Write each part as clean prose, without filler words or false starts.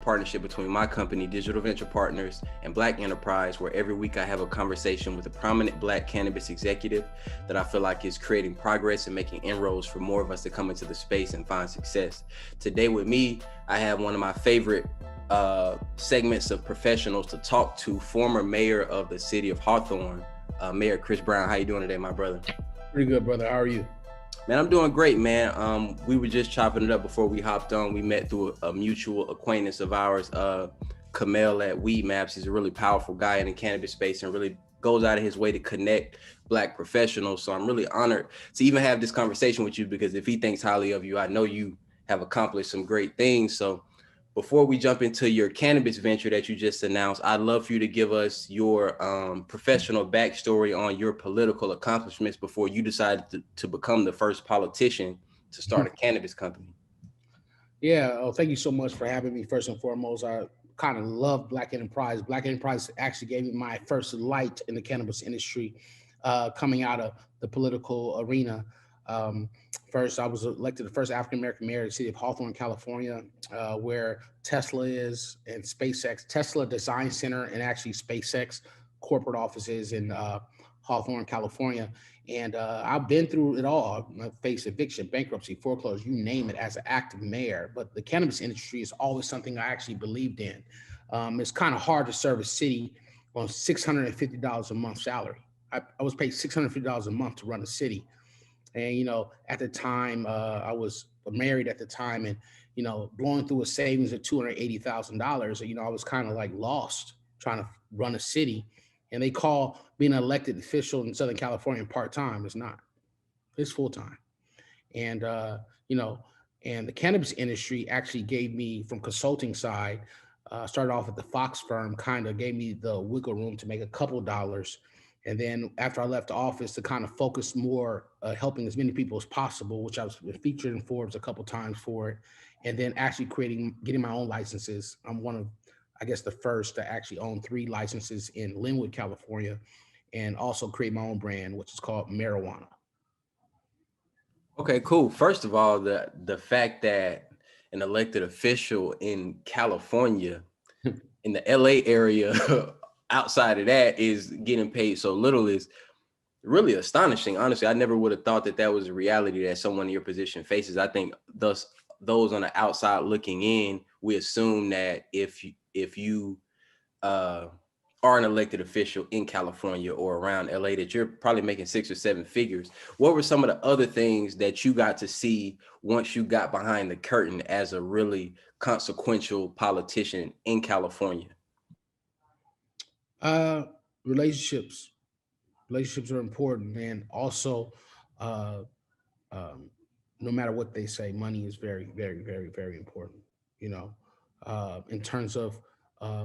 partnership between my company, Digital Venture Partners, and Black Enterprise, where every week I have a conversation with a prominent Black cannabis executive that I feel like is creating progress and making inroads for more of us to come into the space and find success. Today with me, I have one of my favorite segments of professionals to talk to, former mayor of the city of Hawthorne, Mayor Chris Brown. How you doing today, my brother? Pretty good, brother. How are you? Man, I'm doing great, man. We were just chopping it up before we hopped on. We met through a mutual acquaintance of ours, Kamel at Weed Maps. He's a really powerful guy in the cannabis space and really goes out of his way to connect Black professionals. So I'm really honored to even have this conversation with you, because if he thinks highly of you, I know you have accomplished some great things. So before we jump into your cannabis venture that you just announced, I'd love for you to give us your professional backstory on your political accomplishments before you decided to become the first politician to start a cannabis company. Yeah, thank you so much for having me. First and foremost, I kind of love Black Enterprise. Black Enterprise actually gave me my first light in the cannabis industry, coming out of the political arena. First, I was elected the first African-American mayor of the city of Hawthorne, California, where Tesla is and SpaceX, Tesla Design Center, and actually SpaceX corporate offices in Hawthorne, California. And I've been through it all. I faced eviction, bankruptcy, foreclosure, you name it, as an active mayor. But the cannabis industry is always something I actually believed in. It's kind of hard to serve a city on $650 a month salary. I was paid $650 a month to run a city. And, you know, at the time, I was married at the time, and, you know, blowing through a savings of $280,000, you know, I was kind of like lost trying to run a city. And they call being an elected official in Southern California part-time. It's not, it's full-time. And, you know, and the cannabis industry actually gave me, from consulting side, started off at the Fox firm, kind of gave me the wiggle room to make a couple dollars. And then after I left the office, to kind of focus more, helping as many people as possible, which I was featured in Forbes a couple times for it. And then actually getting my own licenses. I'm one of, I guess, the first to actually own 3 licenses in Linwood, California, and also create my own brand, which is called Mayorijuana. Okay, cool. First of all, the fact that an elected official in California, in the LA area, outside of that, is getting paid so little is really astonishing. Honestly, I never would have thought that that was a reality that someone in your position faces. I think those on the outside looking in, we assume that if you are an elected official in California or around LA, that you're probably making 6 or 7 figures. What were some of the other things that you got to see once you got behind the curtain as a really consequential politician in California? Relationships. Relationships are important, and also, uh, no matter what they say, money is very, very, very, very important. You know, in terms of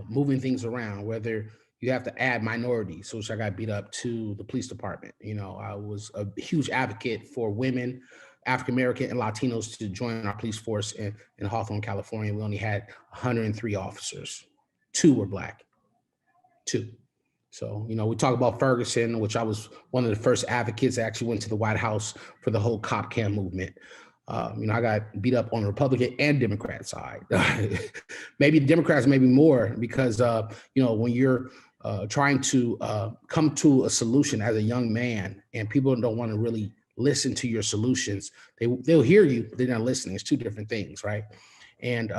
moving things around, whether you have to add minorities, which I got beat up to the police department. You know, I was a huge advocate for women, African American, and Latinos to join our police force in Hawthorne, California. We only had 103 officers. 2 were Black, 2. So, you know, we talk about Ferguson, which I was one of the first advocates that actually went to the White House for the whole cop cam movement. You know, I got beat up on the Republican and Democrat side. Maybe Democrats, maybe more, because, you know, when you're trying to come to a solution as a young man, and people don't want to really listen to your solutions, they'll hear you, but they're not listening. It's 2 different things, right? And,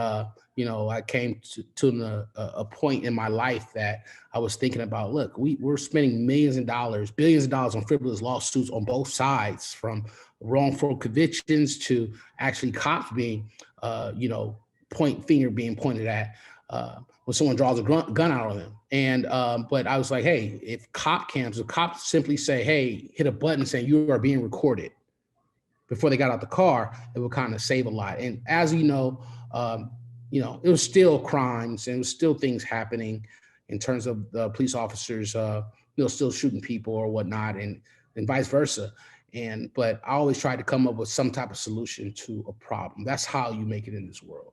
you know, I came to a point in my life that I was thinking about, look, we're spending millions of dollars, billions of dollars on frivolous lawsuits on both sides, from wrongful convictions to actually cops being, you know, finger being pointed at when someone draws a gun out on them. And, but I was like, hey, if cops simply say, hey, hit a button saying you are being recorded before they got out the car, it would kind of save a lot. And as you know, it was still crimes and it was still things happening in terms of the police officers, still shooting people or whatnot, and vice versa. But I always tried to come up with some type of solution to a problem. That's how you make it in this world.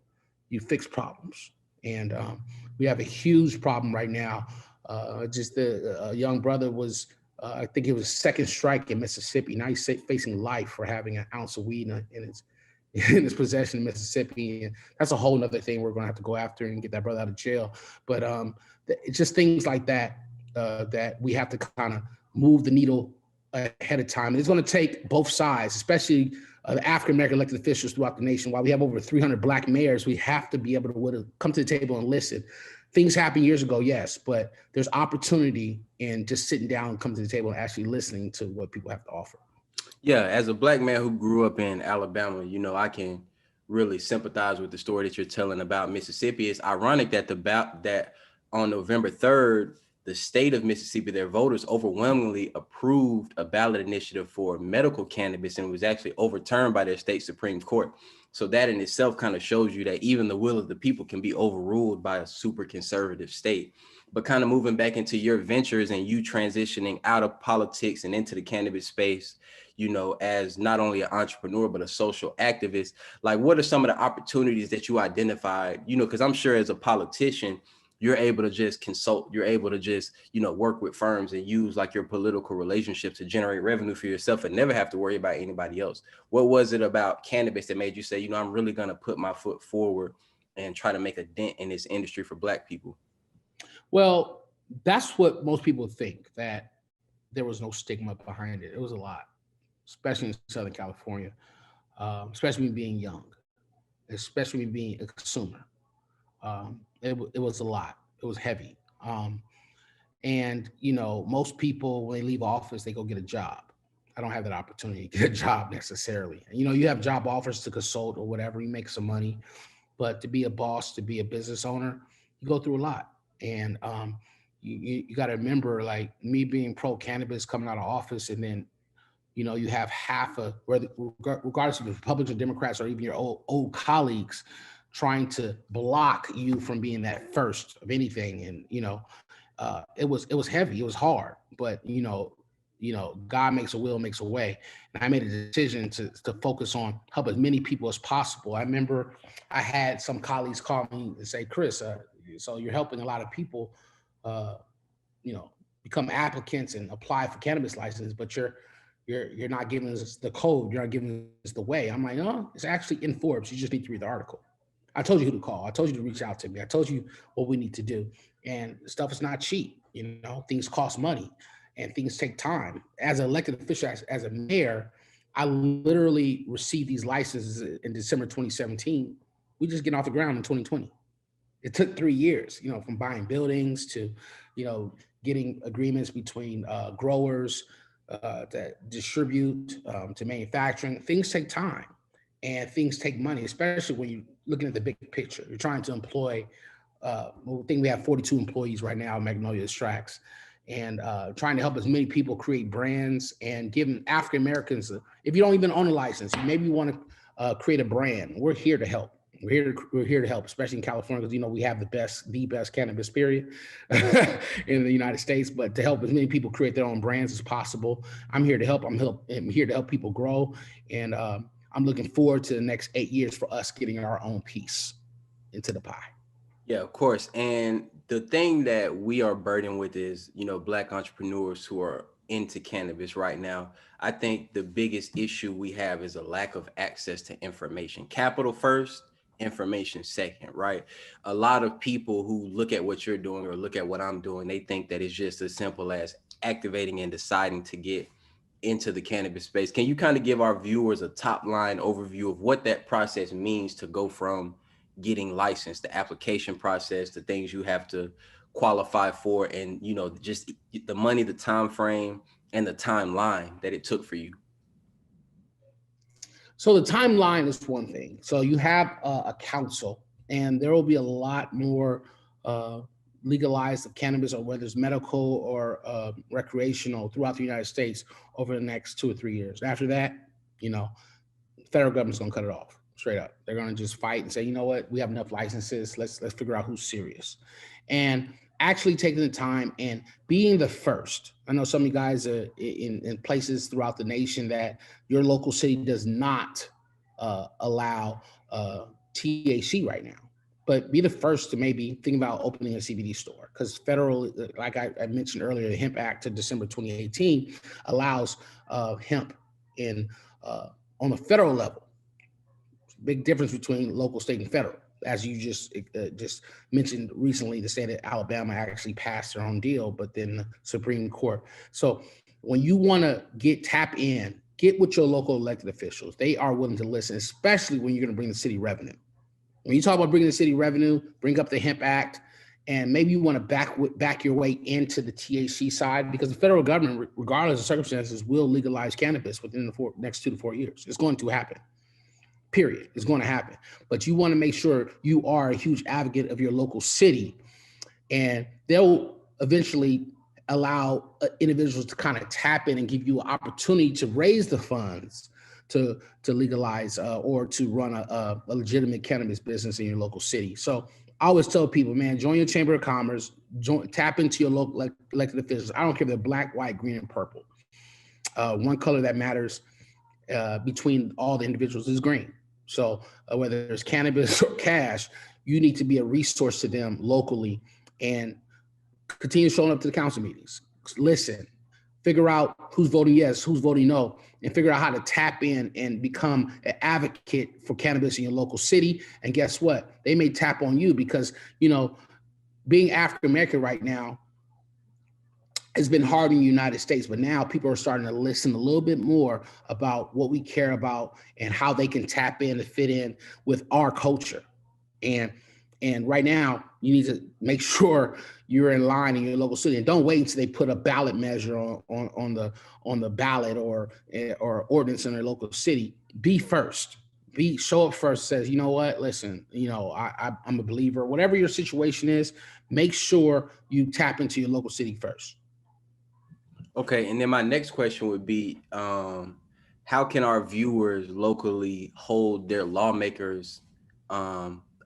You fix problems. And we have a huge problem right now. Just a young brother was, I think it was second strike in Mississippi. Now he's facing life for having an ounce of weed in in his possession in Mississippi. And that's a whole nother thing we're going to have to go after and get that brother out of jail. But it's just things like that that we have to kind of move the needle ahead of time. And it's going to take both sides, especially the African-American elected officials throughout the nation. While we have over 300 Black mayors, we have to be able to come to the table and listen. Things happened years ago, yes, but there's opportunity in just sitting down and coming to the table and actually listening to what people have to offer. Yeah, as a Black man who grew up in Alabama, I can really sympathize with the story that you're telling about Mississippi. It's ironic that that on November 3rd, the state of Mississippi, their voters overwhelmingly approved a ballot initiative for medical cannabis, and was actually overturned by their state Supreme Court. So that in itself kind of shows you that even the will of the people can be overruled by a super conservative state. But kind of moving back into your ventures and you transitioning out of politics and into the cannabis space, as not only an entrepreneur, but a social activist, like what are some of the opportunities that you identified, because I'm sure as a politician, you're able to just consult, you're able to just, work with firms and use like your political relationships to generate revenue for yourself and never have to worry about anybody else. What was it about cannabis that made you say, I'm really going to put my foot forward and try to make a dent in this industry for Black people? Well, that's what most people think, that there was no stigma behind it. It was a lot, especially in Southern California, especially me being young, especially me being a consumer. It was a lot. It was heavy. And, most people, when they leave office, they go get a job. I don't have that opportunity to get a job necessarily. You have job offers to consult or whatever, you make some money, but to be a boss, to be a business owner, you go through a lot. And you got to remember, like me being pro cannabis coming out of office, and then you have half of, regardless of the Republicans or Democrats or even your old colleagues, trying to block you from being that first of anything. And it was heavy, it was hard, but God makes a will, makes a way. And I made a decision to focus on help as many people as possible. I remember I had some colleagues call me and say, Chris, so you're helping a lot of people become applicants and apply for cannabis license, but you're not giving us the code, you're not giving us the way. I'm like, no, it's actually in Forbes, you just need to read the article. I told you who to call. I told you to reach out to me. I told you what we need to do. And stuff is not cheap. Things cost money and things take time. As an elected official, as a mayor, I literally received these licenses in December 2017. We just get off the ground in 2020. It took 3 years, from buying buildings to, getting agreements between growers that distribute to manufacturing. Things take time. And things take money, especially when you're looking at the big picture. You're trying to employ, I think we have 42 employees right now at Magnolia Extracts, and trying to help as many people create brands and giving African Americans, if you don't even own a license, maybe you want to create a brand. We're here to help. We're here to help, especially in California, because we have the best cannabis period in the United States. But to help as many people create their own brands as possible, I'm here to help. I'm here to help people grow, and I'm looking forward to the next 8 years for us getting our own piece into the pie. Yeah, of course. And the thing that we are burdened with is, Black entrepreneurs who are into cannabis right now. I think the biggest issue we have is a lack of access to information. Capital first, information second, right? A lot of people who look at what you're doing or look at what I'm doing, they think that it's just as simple as activating and deciding to get into the cannabis space. Can you kind of give our viewers a top line overview of what that process means to go from getting licensed, the application process, the things you have to qualify for, and just the money, the time frame, and the timeline that it took for you? So the timeline is one thing. So you have a council, and there will be a lot more legalized of cannabis, or whether it's medical or recreational, throughout the United States over the next 2 or 3 years. After that, the federal government's going to cut it off straight up. They're going to just fight and say, you know what, we have enough licenses. Let's figure out who's serious. And actually taking the time and being the first. I know some of you guys are in places throughout the nation that your local city does not allow THC right now. But be the first to maybe think about opening a CBD store, because federal, like I mentioned earlier, the Hemp Act of December 2018 allows hemp on the federal level. big difference between local, state, and federal. As you just mentioned recently, the state of Alabama actually passed their own deal, but then the Supreme Court. So when you want to tap in, get with your local elected officials. They are willing to listen, especially when you're going to bring the city revenue. When you talk about bringing the city revenue, bring up the Hemp Act, and maybe you want to back your way into the THC side, because the federal government, regardless of circumstances, will legalize cannabis within the next 2 to 4 years. It's going to happen. Period. It's going to happen. But you want to make sure you are a huge advocate of your local city, and they'll eventually allow individuals to kind of tap in and give you an opportunity to raise the funds to legalize or to run a legitimate cannabis business in your local city. So I always tell people, man, join your chamber of commerce, tap into your local elected officials. I don't care if they're black, white, green, and purple. One color that matters between all the individuals is green. So whether it's cannabis or cash, you need to be a resource to them locally and continue showing up to the council meetings. Listen, figure out who's voting yes, who's voting no, and figure out how to tap in and become an advocate for cannabis in your local city. And guess what? They may tap on you because, being African American right now has been hard in the United States, but now people are starting to listen a little bit more about what we care about and how they can tap in and fit in with our culture. And right now, you need to make sure you're in line in your local city, and don't wait until they put a ballot measure on the ballot or ordinance in their local city. Be first. Show up first. Says, you know what? Listen, I'm a believer. Whatever your situation is, make sure you tap into your local city first. Okay, and then my next question would be, how can our viewers locally hold their lawmakers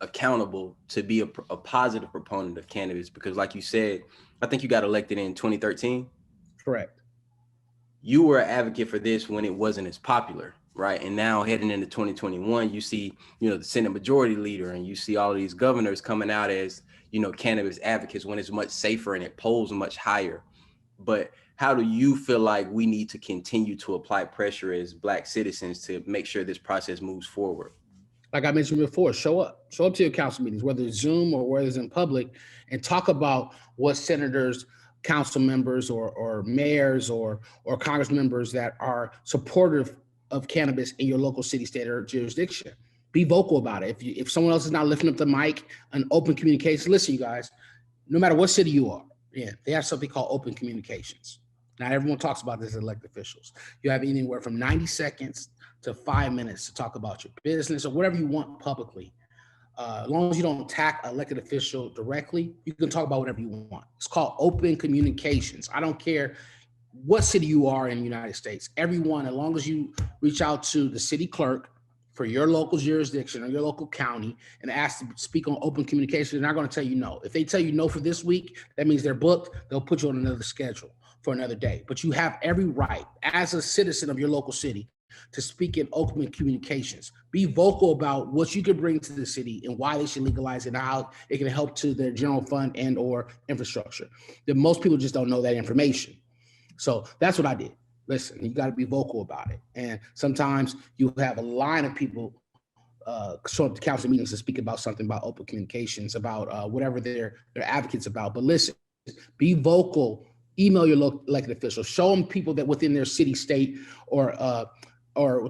accountable to be a positive proponent of cannabis? Because like you said, I think you got elected in 2013. Correct. You were an advocate for this when it wasn't as popular, right? And now heading into 2021, you see, the Senate Majority Leader, and you see all of these governors coming out as, cannabis advocates when it's much safer and it polls much higher. But how do you feel like we need to continue to apply pressure as Black citizens to make sure this process moves forward? Like I mentioned before, show up to your council meetings, whether it's Zoom or whether it's in public, and talk about what senators, council members, or mayors or Congress members that are supportive of cannabis in your local city, state, or jurisdiction. Be vocal about it. If someone else is not lifting up the mic and open communication, listen, you guys, no matter what city you are in, they have something called open communications. Not everyone talks about this as elected officials. You have anywhere from 90 seconds to 5 minutes to talk about your business or whatever you want publicly. As long as you don't attack an elected official directly, you can talk about whatever you want. It's called open communications. I don't care what city you are in the United States. Everyone, as long as you reach out to the city clerk for your local jurisdiction or your local county and ask to speak on open communication, they're not going to tell you no. If they tell you no for this week, that means they're booked. They'll put you on another schedule for another day. But you have every right as a citizen of your local city to speak in open communications. Be vocal about what you can bring to the city and why they should legalize it and how it can help to their general fund and or infrastructure. That most people just don't know that information. So that's what I did. Listen, you got to be vocal about it. And sometimes you have a line of people show up to council meetings to speak about something about open communications, about whatever they're advocates about. But listen, be vocal. Email your local elected officials. Show them people that within their city, state, or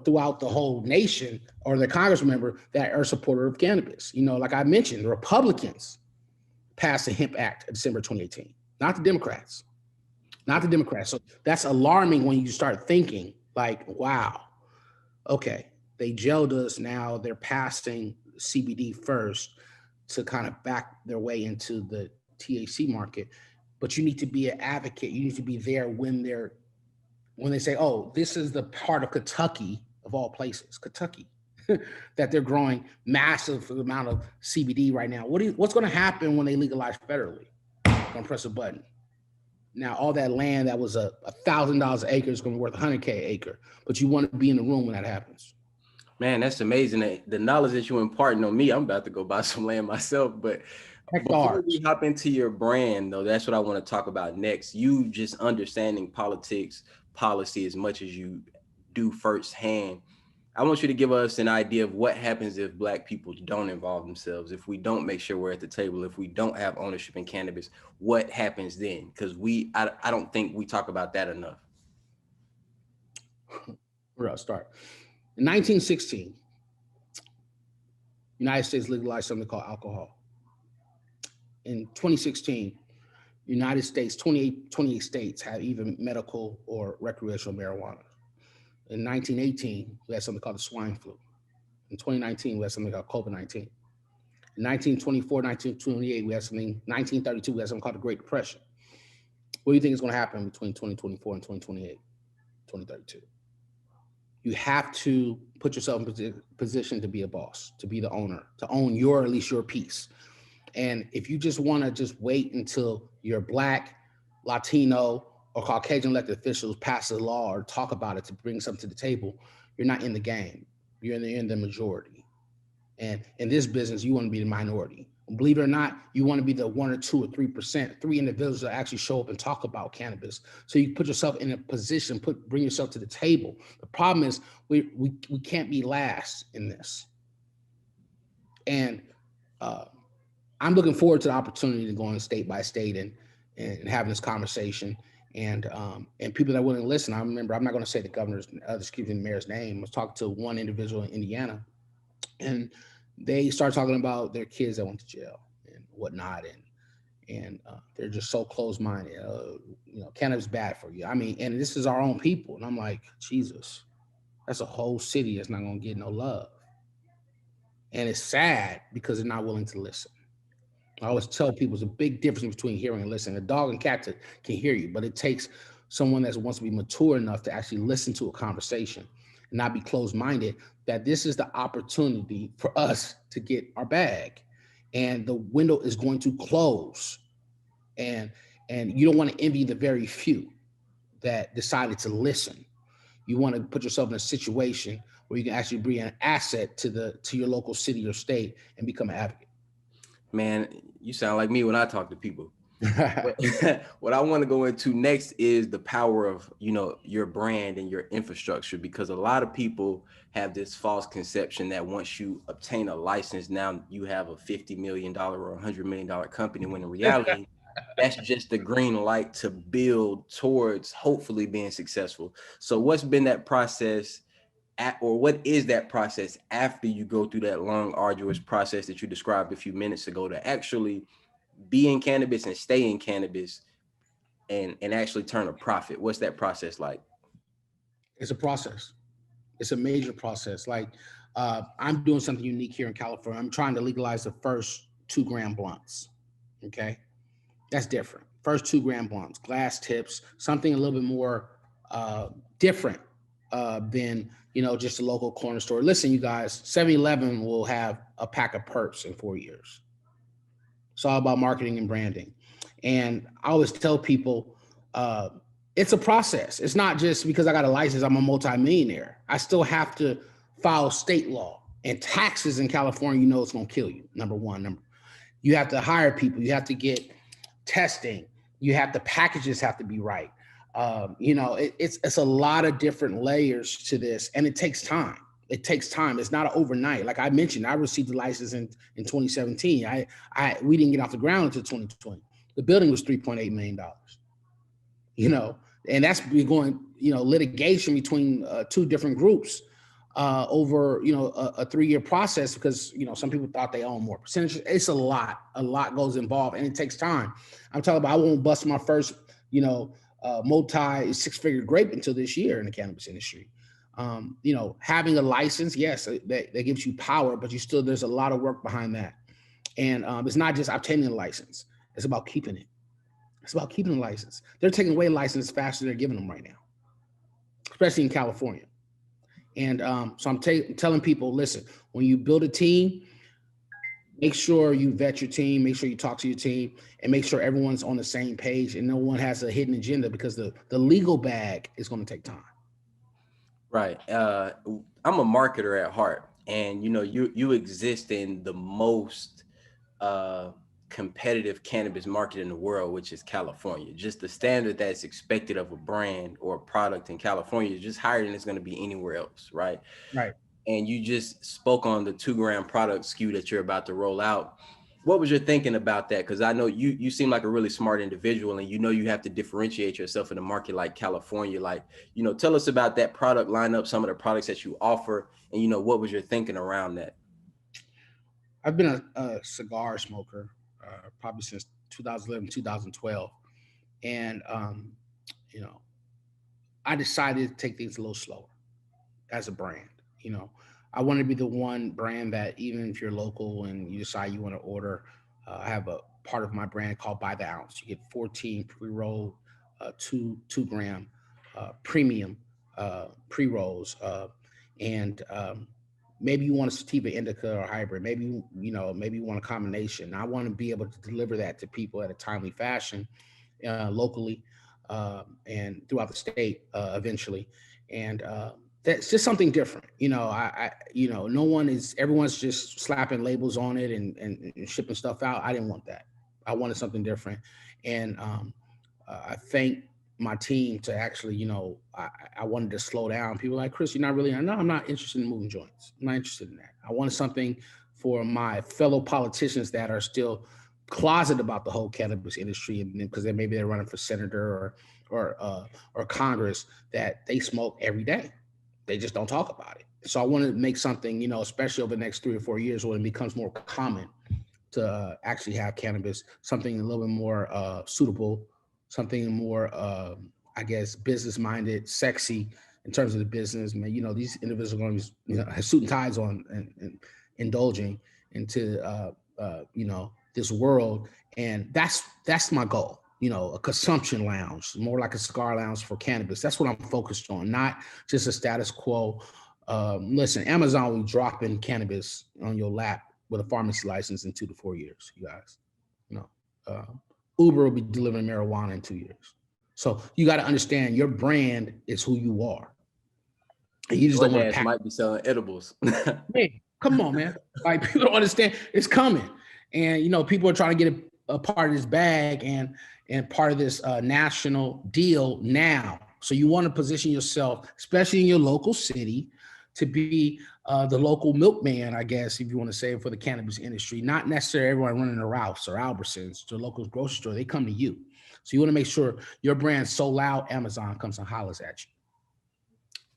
throughout the whole nation, or their Congress member that are supporter of cannabis. Like I mentioned, the Republicans passed the Hemp Act in December 2018, not the Democrats. So that's alarming when you start thinking like, wow, okay, they jailed us. Now they're passing CBD first to kind of back their way into the THC market. But you need to be an advocate. You need to be there when they say, oh, this is the part of Kentucky, of all places, Kentucky, that they're growing massive amount of CBD right now. What's going to happen when they legalize federally? I'm going to press a button. Now, all that land that was $1,000 an acre is going to be worth $100K an acre, but you want to be in the room when that happens. Man, that's amazing. The knowledge that you're imparting on me, I'm about to go buy some land myself. But before we hop into your brand, though, that's what I want to talk about next. You just understanding politics, policy as much as you do firsthand. I want you to give us an idea of what happens if Black people don't involve themselves, if we don't make sure we're at the table, if we don't have ownership in cannabis, what happens then? Because I don't think we talk about that enough. Where I'll start. In 1916, United States legalized something called alcohol. In 2016, United States, 28 states have either medical or recreational marijuana. In 1918, we had something called the swine flu. In 2019, we had something called COVID-19. In 1924, 1928, we had something, 1932, we had something called the Great Depression. What do you think is going to happen between 2024 and 2028, 2032? You have to put yourself in position to be a boss, to be the owner, to own your, at least your piece. And if you just want to just wait until you're Black, Latino, or Caucasian elected officials pass a law or talk about it to bring something to the table, you're not in the game. You're in the majority. And in this business, you want to be the minority. Believe it or not, you want to be the 1 or 2 or 3%, three individuals that actually show up and talk about cannabis. So you put yourself in a position, bring yourself to the table. The problem is we can't be last in this. And I'm looking forward to the opportunity to go on state by state and having this conversation. And people that are willing to listen. I remember, I'm not going to say the governor's, excuse me, the mayor's name. I was talking to one individual in Indiana, and they start talking about their kids that went to jail and whatnot, and they're just so close-minded. Cannabis is bad for you. I mean, and this is our own people, and I'm like, Jesus, that's a whole city that's not going to get no love, and it's sad because they're not willing to listen. I always tell people there's a big difference between hearing and listening. A dog and cat can hear you, but it takes someone that wants to be mature enough to actually listen to a conversation and not be closed-minded, that this is the opportunity for us to get our bag. And the window is going to close. And you don't want to envy the very few that decided to listen. You want to put yourself in a situation where you can actually bring an asset to your local city or state and become an advocate. Man, you sound like me when I talk to people. What I want to go into next is the power of, your brand and your infrastructure, because a lot of people have this false conception that once you obtain a license, now you have a $50 million or $100 million company, when in reality, that's just the green light to build towards hopefully being successful. So what's been that process or what is that process after you go through that long, arduous process that you described a few minutes ago to actually be in cannabis and stay in cannabis and actually turn a profit? What's that process like? It's a process. It's a major process. Like, I'm doing something unique here in California. I'm trying to legalize the first 2-gram blunts. Okay. That's different. First 2-gram blunts, glass tips, something a little bit more different than, just a local corner store. Listen, you guys, 7-Eleven will have a pack of perps in 4 years. It's all about marketing and branding. And I always tell people, it's a process. It's not just because I got a license, I'm a multimillionaire. I still have to follow state law and taxes in California. It's going to kill you. Number one. You have to hire people. You have to get testing. The packages have to be right. It's a lot of different layers to this, and it takes time. It's not overnight. Like I mentioned, I received the license in 2017. We didn't get off the ground until 2020. The building was $3.8 million. And that's going, litigation between 2 different groups over, a 3-year process, because, some people thought they own more percentage. It's a lot goes involved, and it takes time. I'm talking about, I won't bust my first, multi 6-figure grape until this year in the cannabis industry. Having a license, yes, that gives you power, but there's a lot of work behind that. And it's not just obtaining a license. It's about keeping it. It's about keeping the license. They're taking away licenses faster than they're giving them right now, especially in California. And so I'm telling people, listen, when you build a team, make sure you vet your team, make sure you talk to your team, and make sure everyone's on the same page and no one has a hidden agenda, because the legal bag is going to take time. Right. I'm a marketer at heart, and you exist in the most competitive cannabis market in the world, which is California. Just the standard that's expected of a brand or a product in California is just higher than it's going to be anywhere else, right? Right. and you just spoke on the 2 gram product SKU that you're about to roll out. What was your thinking about that? Because I know you seem like a really smart individual, and you have to differentiate yourself in a market like California. Like, tell us about that product lineup, some of the products that you offer, and what was your thinking around that? I've been a cigar smoker probably since 2011, 2012. And, you know, I decided to take things a little slower as a brand. You know, I want to be the one brand that even if you're local and you decide you want to order, I have a part of my brand called By the Ounce. You get 14 pre-rolled, 2 gram premium pre-rolls, and maybe you want a sativa indica or hybrid. Maybe maybe you want a combination. I want to be able to deliver that to people at a timely fashion, locally, and throughout the state eventually. And that's just something different. No one is, everyone's just slapping labels on it and shipping stuff out. I didn't want that. I wanted something different. And I thank my team to actually, I wanted to slow down. People are like, Chris, you're not really, no, I'm not interested in moving joints. I'm not interested in that. I wanted something for my fellow politicians that are still closet about the whole cannabis industry, and because maybe they're running for senator or Congress, that they smoke every day. They just don't talk about it. So I want to make something, especially over the next 3 or 4 years when it becomes more common to actually have cannabis, something a little bit more suitable, something more, I guess, business minded, sexy in terms of the business. Man, these individuals are going to be, have suit and ties on and indulging into, this world. And that's my goal. A consumption lounge, more like a cigar lounge for cannabis. That's what I'm focused on, not just a status quo. Listen, Amazon will drop in cannabis on your lap with a pharmacy license in 2 to 4 years, you guys. Uber will be delivering marijuana in 2 years. So you got to understand your brand is who you are. And you just don't want to might be selling edibles. Hey, come on, man. Like, people don't understand it's coming. And, people are trying to get a part of this bag and part of this national deal now. So you want to position yourself, especially in your local city, to be the local milkman, I guess, if you want to say it, for the cannabis industry. Not necessarily everyone running to Ralph's or Albertsons, to the local grocery store. They come to you. So you want to make sure your brand's so loud, Amazon comes and hollers at you.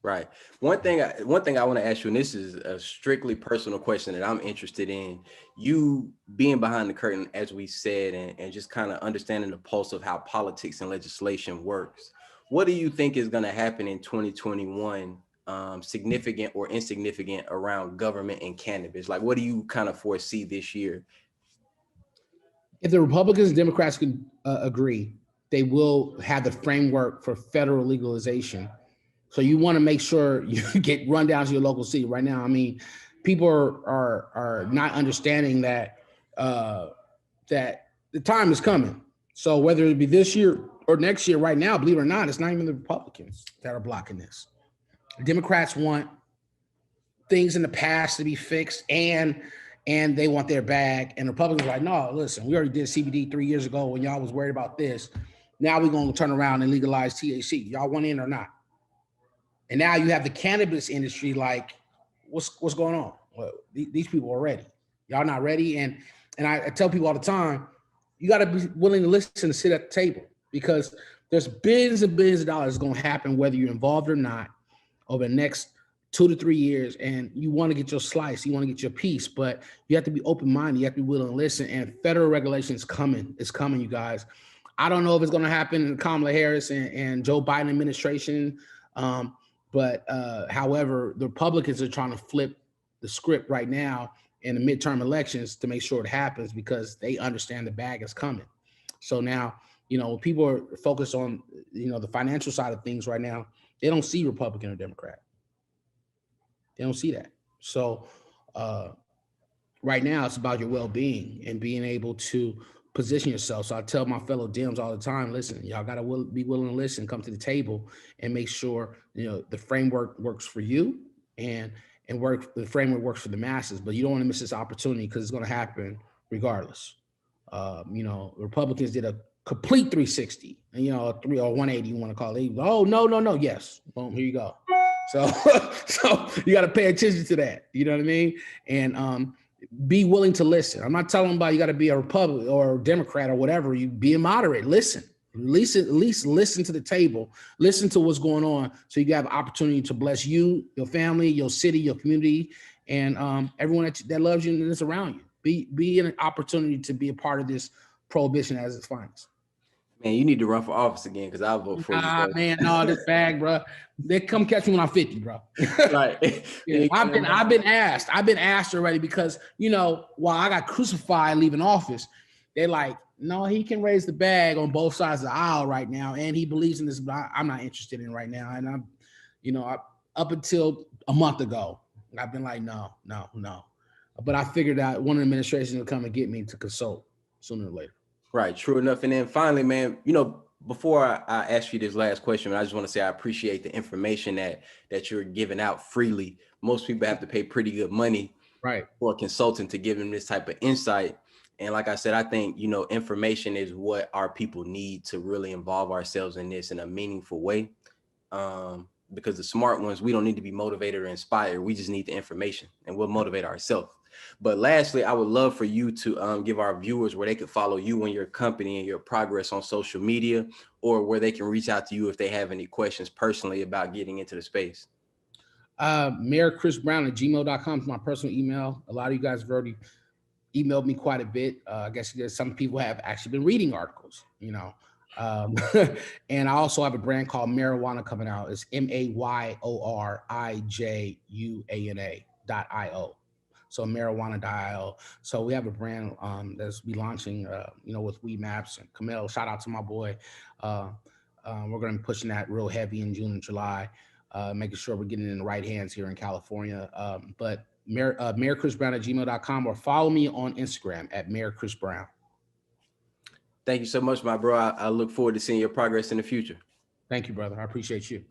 Right. One thing I want to ask you, and this is a strictly personal question that I'm interested in, you being behind the curtain, as we said, and just kind of understanding the pulse of how politics and legislation works. What do you think is going to happen in 2021, significant or insignificant, around government and cannabis? Like, what do you kind of foresee this year? If the Republicans and Democrats can agree, they will have the framework for federal legalization. So you want to make sure you get run down to your local city right now. I mean, people are not understanding that that the time is coming. So whether it be this year or next year, right now, believe it or not, it's not even the Republicans that are blocking this. Democrats want things in the past to be fixed, and they want their bag. And Republicans are like, no, listen, we already did CBD 3 years ago when y'all was worried about this. Now we're going to turn around and legalize THC. Y'all want in or not? And now you have the cannabis industry like, what's going on? Well, these people are ready. Y'all not ready. And I tell people all the time, you got to be willing to listen and sit at the table, because there's billions and billions of dollars going to happen whether you're involved or not over the next 2 to 3 years. And you want to get your slice, you want to get your piece, but you have to be open-minded. You have to be willing to listen. And federal regulation is coming. It's coming, you guys. I don't know if it's going to happen in Kamala Harris and Joe Biden administration. But however, the Republicans are trying to flip the script right now in the midterm elections to make sure it happens, because they understand the bag is coming. So now, people are focused on, the financial side of things right now. They don't see Republican or Democrat. They don't see that. So right now it's about your well-being and being able to position yourself. So I tell my fellow Dems all the time, listen, y'all got to be willing to listen, come to the table and make sure, the framework works for you and the framework works for the masses, but you don't want to miss this opportunity, because it's going to happen regardless. Republicans did a complete 360 and, 180, you want to call it. Oh, no. Yes. Boom, here you go. So, so you got to pay attention to that. You know what I mean? And be willing to listen. I'm not telling about you got to be a Republican or a Democrat or whatever. You be a moderate. Listen. At least listen to the table. Listen to what's going on, so you have an opportunity to bless you, your family, your city, your community, and everyone that loves you and that's around you. Be an opportunity to be a part of this prohibition as its finest. Man, you need to run for office again because I'll vote for you, bro. Man, no, this bag, bro. They come catch me when I'm 50, bro. Right. Yeah, I've been asked already, because while I got crucified leaving office, they like, no, he can raise the bag on both sides of the aisle right now, and he believes in this, but I'm not interested in right now. And up until a month ago, I've been like, no. But I figured out one administration will come and get me to consult sooner or later. Right, true enough. And then finally, man, before I ask you this last question, I just want to say I appreciate the information that you're giving out freely. Most people have to pay pretty good money, right, for a consultant to give them this type of insight. And like I said, I think, information is what our people need to really involve ourselves in this in a meaningful way. Because the smart ones, we don't need to be motivated or inspired. We just need the information, and we'll motivate ourselves. But lastly, I would love for you to give our viewers where they could follow you and your company and your progress on social media, or where they can reach out to you if they have any questions personally about getting into the space. MayorChrisBrown@gmail.com is my personal email. A lot of you guys have already emailed me quite a bit. I guess some people have actually been reading articles, and I also have a brand called Mayorijuana coming out. It's MAYORIJUANA.io. So Mayorijuana.io. So we have a brand that's be launching, with Weed Maps and Camille. Shout out to my boy. We're going to be pushing that real heavy in June and July, making sure we're getting it in the right hands here in California. But MayorChrisBrown@gmail.com, or follow me on Instagram @MayorChrisBrown. Thank you so much, my bro. I look forward to seeing your progress in the future. Thank you, brother. I appreciate you.